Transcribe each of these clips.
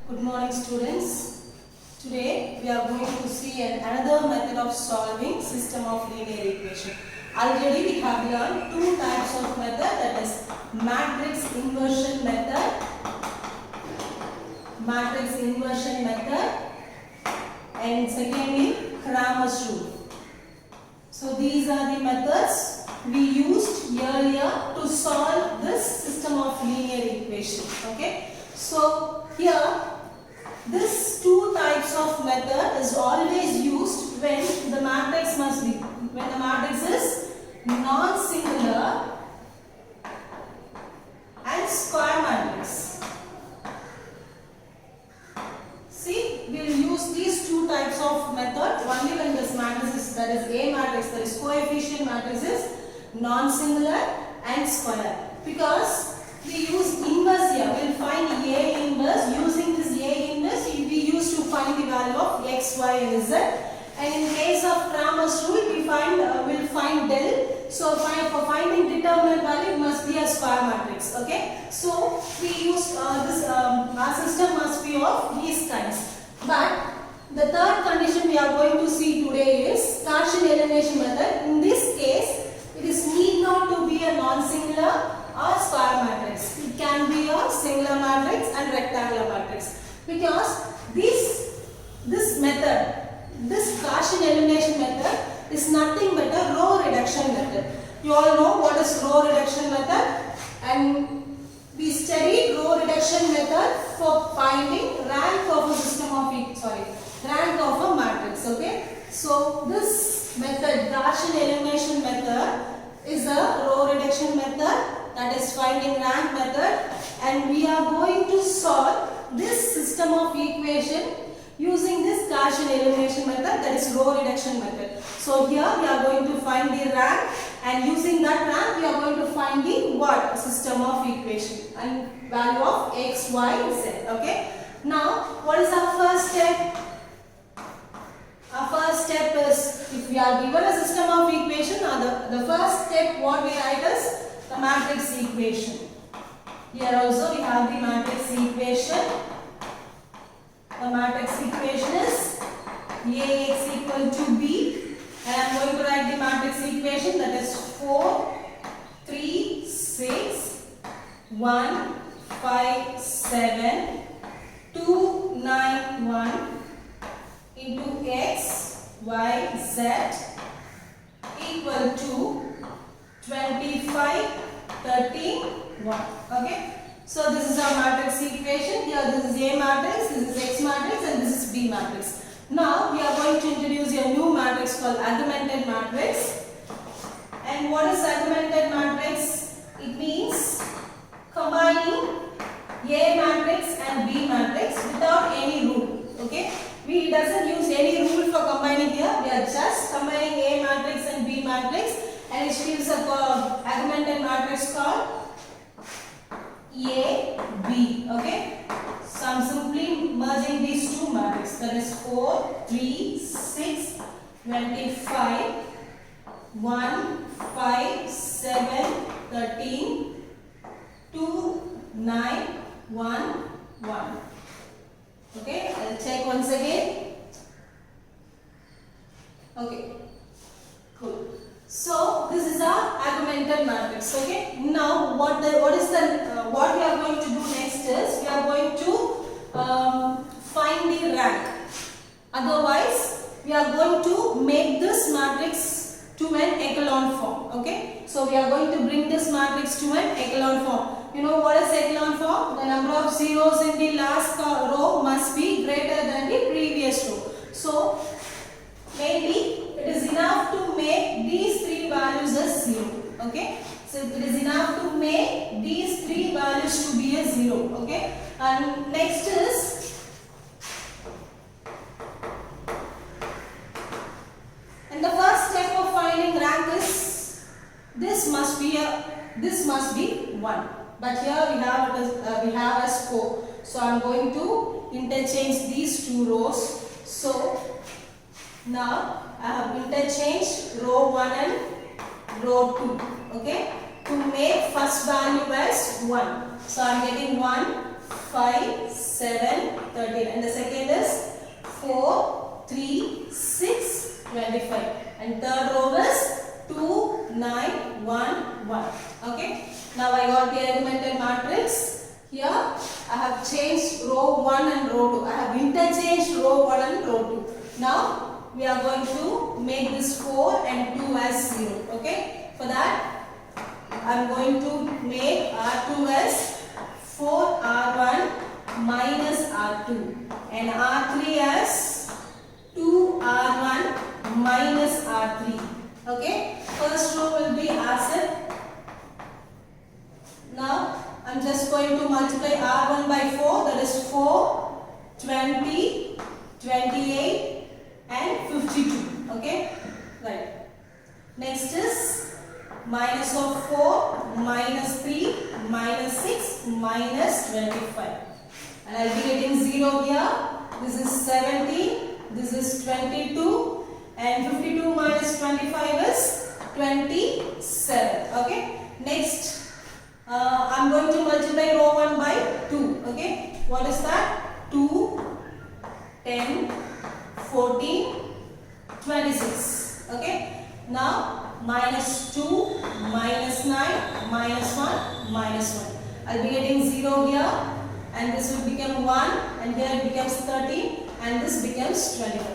Good morning, students. Today we are going to see another method of solving system of linear equation. Already we have learned two types of method, that is matrix inversion method and secondly Cramer's rule. So these are the methods we used earlier to solve this system of linear equation. Okay. So here this two types of method is always used when the matrix is non-singular and square matrix. See, we will use these two types of method only when this matrix is, that is A matrix, that is coefficient matrix is non-singular and square. Because we use inverse here, we will find A inverse. Using this A inverse, we used to find the value of x, y and z. And in case of Cramer's rule, we will find del. So for finding determinant value, it must be a square matrix. Okay. So we use our system must be of these kinds. But the third condition we are going to see today is Gaussian elimination method. In this case, it is need not to be a non-singular or square matrix. It can be a singular matrix and rectangular matrix. Because this method, this Gaussian elimination method is nothing but a row reduction method. You all know what is row reduction method, and we studied row reduction method for finding rank of a matrix. Okay. So this method, Gaussian elimination method, is a row reduction method, that is finding rank method, and we are going to solve this system of equation using this Gaussian elimination method, that is row reduction method. So here we are going to find the rank, and using that rank we are going to find the what? System of equation and value of x, y, z. Okay. Now what is our first step? Our first step is, if we are given a system of equation, the first step what we write is the matrix equation. Here also we have the matrix equation. The matrix equation is Ax equal to B, and I am going to write the matrix equation, that is 4, 3, 6, 1, 5, 7, 2, 9, 1 into x, y, z equal to 25, 13, 1. Okay. So this is our matrix equation. Here this is A matrix, this is X matrix, and this is B matrix. Now we are going to introduce a new matrix called augmented matrix. And what is augmented matrix? It means combining A matrix and B matrix without any rule. Okay. We doesn't use any rule for combining here. We are just combining A matrix and B matrix, and it gives a augmented matrix called A, B. Okay. So I am simply merging these two matrices, that is 4, 3, 6, 25, 1, 5, 7, 13, 2, 9, 1, 1. Okay, I will check once again. Okay, cool. So this is our augmented matrix. Okay. Now what we are going to do next is we are going to find the rank. Otherwise, we are going to make this matrix to an echelon form. Okay. So we are going to bring this matrix to an echelon form. You know what is echelon form? The number of zeros in the last row must be greater than the previous row. So maybe it is enough to make these three values as 0. Okay. So it is enough to make these three values to be a 0. Okay. And next is, and the first step of finding rank is this must be 1. But here we have as 4. So I am going to interchange these two rows. So now I have interchanged row 1 and row 2. Okay. To make first value as 1. So I am getting 1, 5, 7, 13. 13. And the second is 4, 3, 6, 25. And third row is 2, 9, 1, 1. Okay. Now I got the augmented matrix. Here I have changed row 1 and row 2. I have interchanged row 1 and row 2. Now we are going to make this 4 and 2 as 0. Okay. For that I am going to make R2 as 4R1 minus R2 and R3 as 2R1 minus R3. Okay. First row will be as it. Now I am just going to multiply R1 by 4, that is 4, 20, 28 and 52. Okay. Right. Next is minus of 4, minus 3, minus 6, minus 25. And I will be getting 0 here. This is 17, this is 22 and 52 minus 25 is 27. Okay. Next I am going to multiply row 1 by 2. Okay. What is that? 2, 10, 14, 26. Okay. Now minus 2, minus 9, minus 1, minus 1. I will be getting 0 here and this will become 1 and here it becomes 13 and this becomes 25.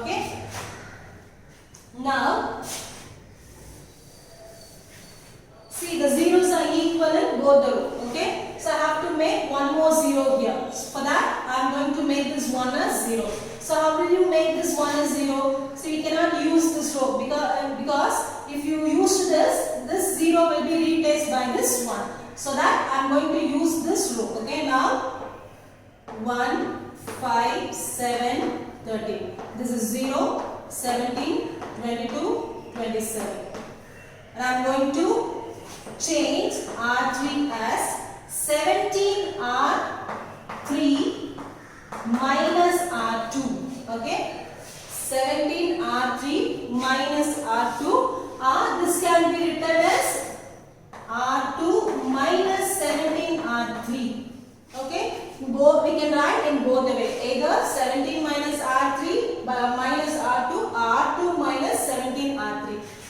Okay. Now see, the zeros are equal in both the rows. Okay. So I have to make one more 0 here. So for that I am going to make this 1 as 0. So how will you make this 1 as 0? So you cannot use this row because if you use this 0 will be replaced by this 1. So that I am going to use this row. Okay. Now 1, 5, 7, 13. This is 0, 17, 22, 27. And I am going to change R3 as 17R3 minus R2. Okay. 17R3 minus R2. This can be written as R2 minus 17R3. Okay. We can write in both the way. Either 17 minus R3 minus R2, R2 minus 17R3.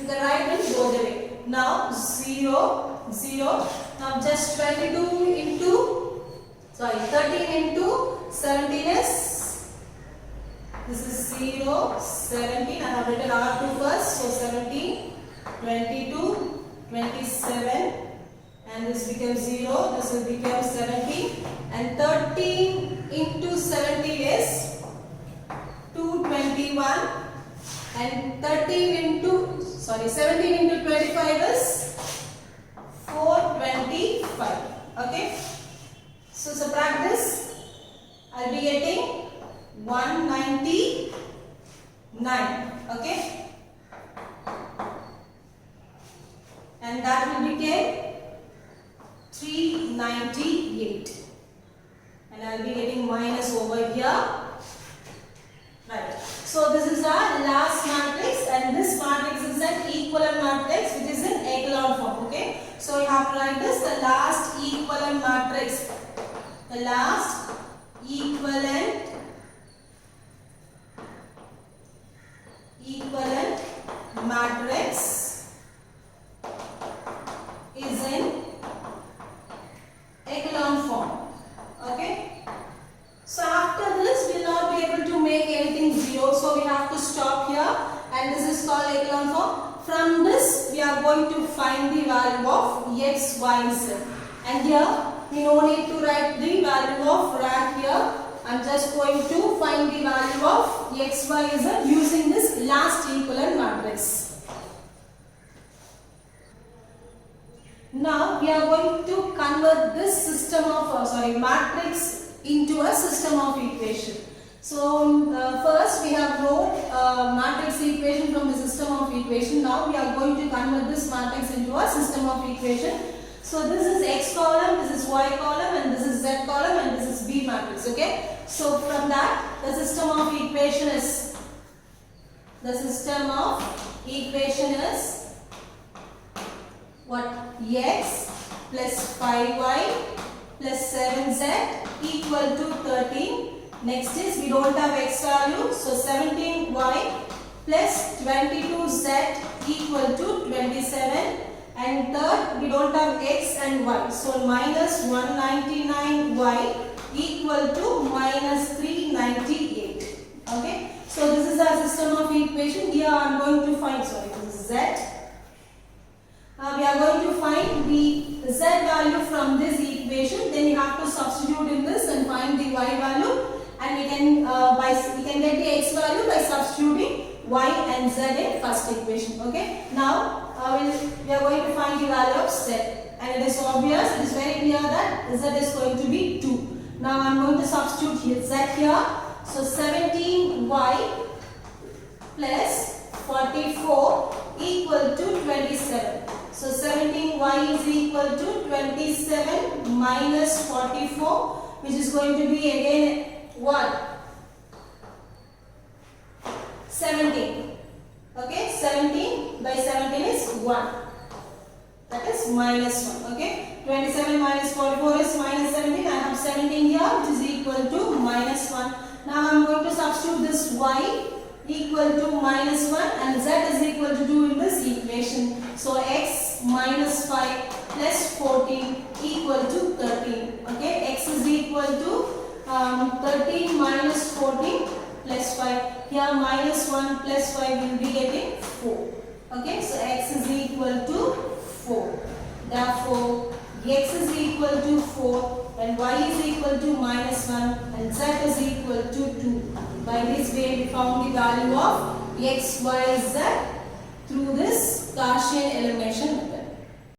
You can write in both the way. Now 0, 0. Now just 22 into, 13 into 17 is, this is 0, 17. I have written R2 first. So 17, 22, 27 and this becomes 0. This will become 17 and 13 into 17 is 221 and 17 into 25 is 425. Okay. So subtract this. I will be getting 199. Okay. And that will become 398. And I will be getting minus over here. Right. So this is our last matrix and this matrix is an equivalent matrix which is in echelon form. Okay. So you have to write this, the last equivalent matrix. The last equivalent matrix is in echelon form. Okay. So after this we will not be able to make anything 0. So we have to stop here and this is called echelon form. From this we are going to find the value of x, y, z. And here we no need to write the value of rank here. I am just going to find the value of x, y, z using this last equivalent matrix. Now we are going to convert this system of matrix into a system of equation. So first we have wrote matrix equation from the system of equation. Now we are going to convert this matrix into a system of equation. So this is x column, this is y column and this is z column and this is B matrix. Okay. So from that the system of equation is what? X plus 5y plus 7z equal to 13 Next is we don't have x value, so 17y plus 22z equal to 27. And third, we don't have x and y, so minus 199y equal to minus 398. Okay, so this is our system of equation. Here I am going to find, sorry, this is z. We are going to find the z value from this equation. Then you have to substitute in this and find the y value, and we can get the x value by substituting y and z in first equation. Okay. Now we are going to find the value of z, and it is obvious. It is very clear that z is going to be 2. Now I am going to substitute here z here. So 17y plus 44 equal to 27. So 17y is equal to 27 minus 44, which is going to be again what? 17. Okay, 17 by 17 is 1. That is minus 1. Okay, 27 minus 44 is minus 17. I have 17 here, which is equal to minus 1. Now I am going to substitute this y equal to minus 1 and z is equal to 2 in this equation. So x minus 5 plus 14 equal to 13. Okay, x is equal to 13 minus 14 plus 5. Here minus 1 plus 5 will be getting 4. Okay, so x is equal to 4. Therefore, x is equal to 4 and y is equal to minus 1 and z is equal to 2. By this way, we found the value of x, y, z through this Gaussian elimination.